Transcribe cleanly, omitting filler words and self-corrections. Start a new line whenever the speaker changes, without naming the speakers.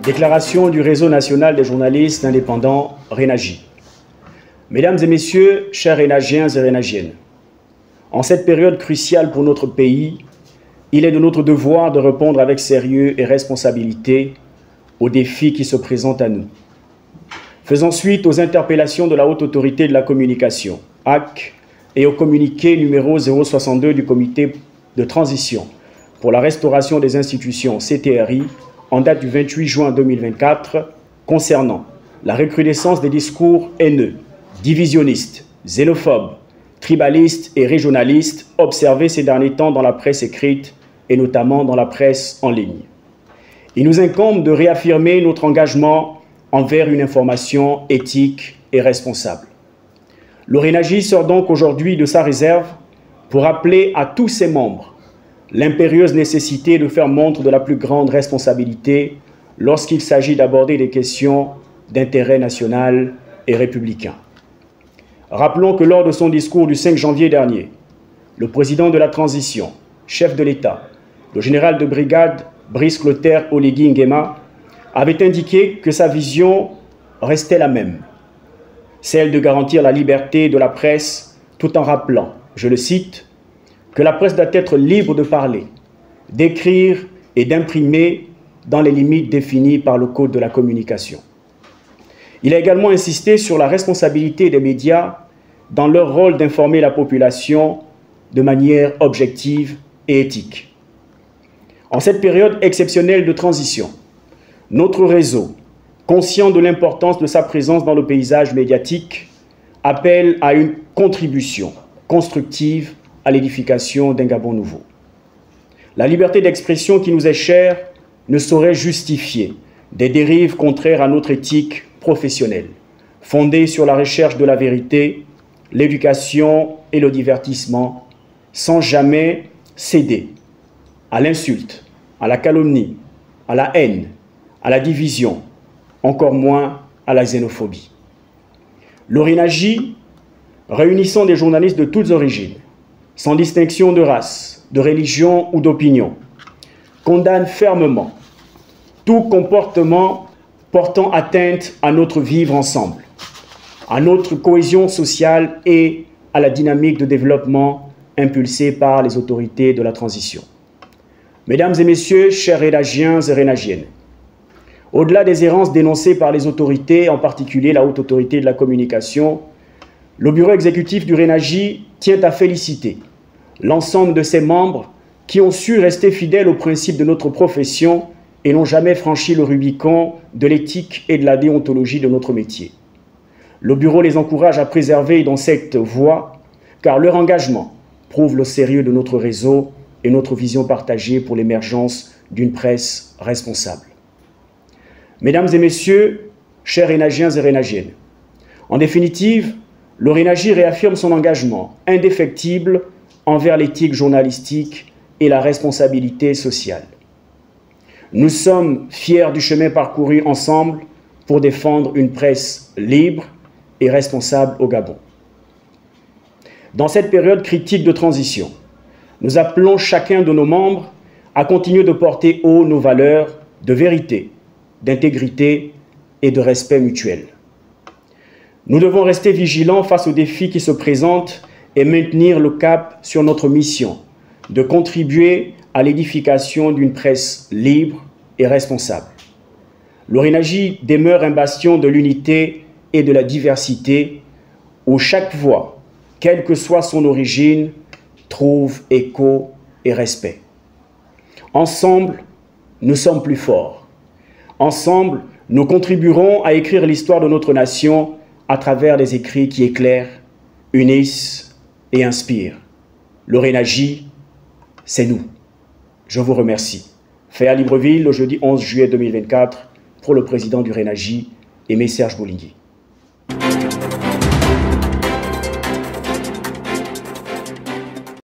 Déclaration du Réseau national des journalistes indépendants, RENAJI. Mesdames et messieurs, chers Rénagiens et Rénagiennes, en cette période cruciale pour notre pays, il est de notre devoir de répondre avec sérieux et responsabilité aux défis qui se présentent à nous. Faisant suite aux interpellations de la Haute Autorité de la Communication, HAC, et au communiqué numéro 062 du Comité de transition pour la restauration des institutions CTRI, en date du 28 juin 2024, concernant la recrudescence des discours haineux, divisionnistes, xénophobes, tribalistes et régionalistes observés ces derniers temps dans la presse écrite et notamment dans la presse en ligne. Il nous incombe de réaffirmer notre engagement envers une information éthique et responsable. Le RENAJI sort donc aujourd'hui de sa réserve pour appeler à tous ses membres l'impérieuse nécessité de faire montre de la plus grande responsabilité lorsqu'il s'agit d'aborder des questions d'intérêt national et républicain. Rappelons que lors de son discours du 5 janvier dernier, le président de la transition, chef de l'État, le général de brigade Brice Clotaire Oligui Nguema, avait indiqué que sa vision restait la même, celle de garantir la liberté de la presse tout en rappelant, je le cite, que la presse doit être libre de parler, d'écrire et d'imprimer dans les limites définies par le Code de la communication. Il a également insisté sur la responsabilité des médias dans leur rôle d'informer la population de manière objective et éthique. En cette période exceptionnelle de transition, notre réseau, conscient de l'importance de sa présence dans le paysage médiatique, appelle à une contribution constructive à l'édification d'un Gabon nouveau. La liberté d'expression qui nous est chère ne saurait justifier des dérives contraires à notre éthique professionnelle, fondée sur la recherche de la vérité, l'éducation et le divertissement, sans jamais céder à l'insulte, à la calomnie, à la haine, à la division, encore moins à la xénophobie. Le RENAJI, réunissant des journalistes de toutes origines, sans distinction de race, de religion ou d'opinion, condamne fermement tout comportement portant atteinte à notre vivre ensemble, à notre cohésion sociale et à la dynamique de développement impulsée par les autorités de la transition. Mesdames et messieurs, chers Rénagiens et Rénagiennes, au-delà des errances dénoncées par les autorités, en particulier la Haute Autorité de la Communication, le bureau exécutif du RENAJI tient à féliciter l'ensemble de ses membres qui ont su rester fidèles aux principes de notre profession et n'ont jamais franchi le Rubicon de l'éthique et de la déontologie de notre métier. Le bureau les encourage à préserver dans cette voie, car leur engagement prouve le sérieux de notre réseau et notre vision partagée pour l'émergence d'une presse responsable. Mesdames et messieurs, chers Rénagiens et Rénagiennes, en définitive, le RENAJI réaffirme son engagement indéfectible envers l'éthique journalistique et la responsabilité sociale. Nous sommes fiers du chemin parcouru ensemble pour défendre une presse libre et responsable au Gabon. Dans cette période critique de transition, nous appelons chacun de nos membres à continuer de porter haut nos valeurs de vérité, d'intégrité et de respect mutuel. Nous devons rester vigilants face aux défis qui se présentent et maintenir le cap sur notre mission de contribuer à l'édification d'une presse libre et responsable. Le RENAJI demeure un bastion de l'unité et de la diversité où chaque voix, quelle que soit son origine, trouve écho et respect. Ensemble, nous sommes plus forts. Ensemble, nous contribuerons à écrire l'histoire de notre nation à travers des écrits qui éclairent, unissent et inspirent. Le RENAJI, c'est nous. Je vous remercie. Fait à Libreville, le jeudi 11 juillet 2024, pour le président du RENAJI, Aimé Serge Boulingui.